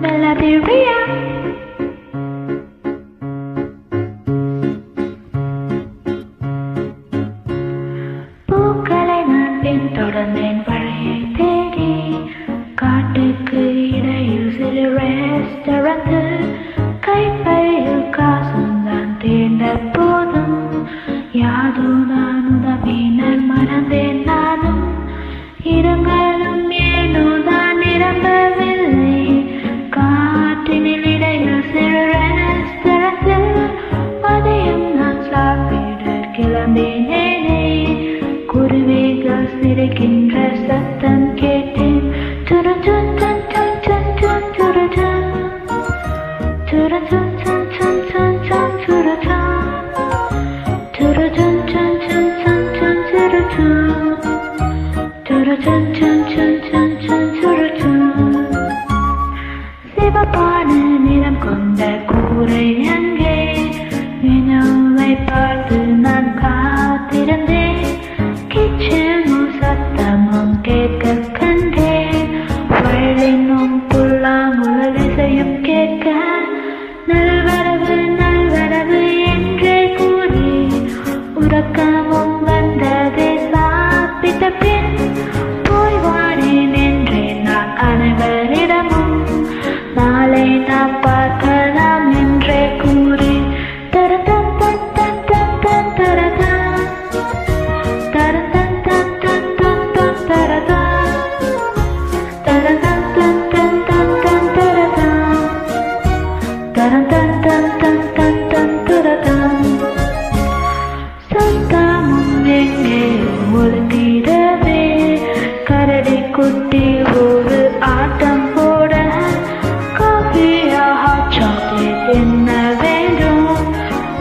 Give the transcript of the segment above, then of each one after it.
Belladilla. பூக்களை நான் பின்தொடர்ந்தேன் வழியை தேடி காட்டுக்கு இடையில் சில ரெஸ்டாரண்டில் கைப்பையில் காசும் தான் தேர்ந்த போதும் யாதோ நான் உதவினர் மறந்தேன் நானும் இருங்களும் ஏனோ தான் நிரம்பவில்லை காற்றினில் இடையில் சிறு ரெஸ்டாரண்டில் மதியம் நான் சாப்பிட கிளம்பினேனே குருவிகள் சிரிக்கின்ற சத்தம் கேட்டேன் துருதுன் துன் துன் துன் துன் துருதுன் துருதுன் துன் துன் துன் துன் துருதுன் துருதுன் துன் துன் துன் துன் துருதுன் துருதுன் துன் துன் துன் துன் துருதுன் சிவப்பான நிறம் கொண்ட கூரை அங்கே வினவை பார்த்து நான் காத்திருந்தேன் கிச்சனும் சத்தமும் கேட்க கண்டேன் வயலினும் புல்லாங்குழல் இசையும் கேட்க நல்வரவு நல்வரவு என்றே கூறி உறக்கமும் வந்தது சாப்பிட்ட பின் போய் வாடேன் என்றேன் நான் அனைவரிடமும் நாளை நாம் பார்க்கலாம் என்றே கூறி தரதன் தன் தன் தன் தன் தரதன் தரதன் தன் தன் தன் தன் தரதன் தரதன் தன் தன் தன் தன் தரதன் தரதன் தன் தன் தன் தன் தரதன் சத்தமும் எங்கே ஒழுங்கிடவே கரடி குட்டி ஒரு ஆட்டம் போட காஃபியா ஹாட் சாக்லேட் என்ன வேண்டும்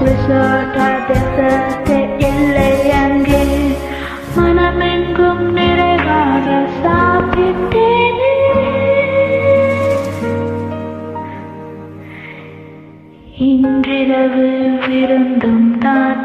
ரிசார்ட்டா டெசர்ட் இல்லை அங்கே மனமெங்கும் நிறைவாக சாப்பிட்டேனே இன்றிரவு விருந்தும் தான்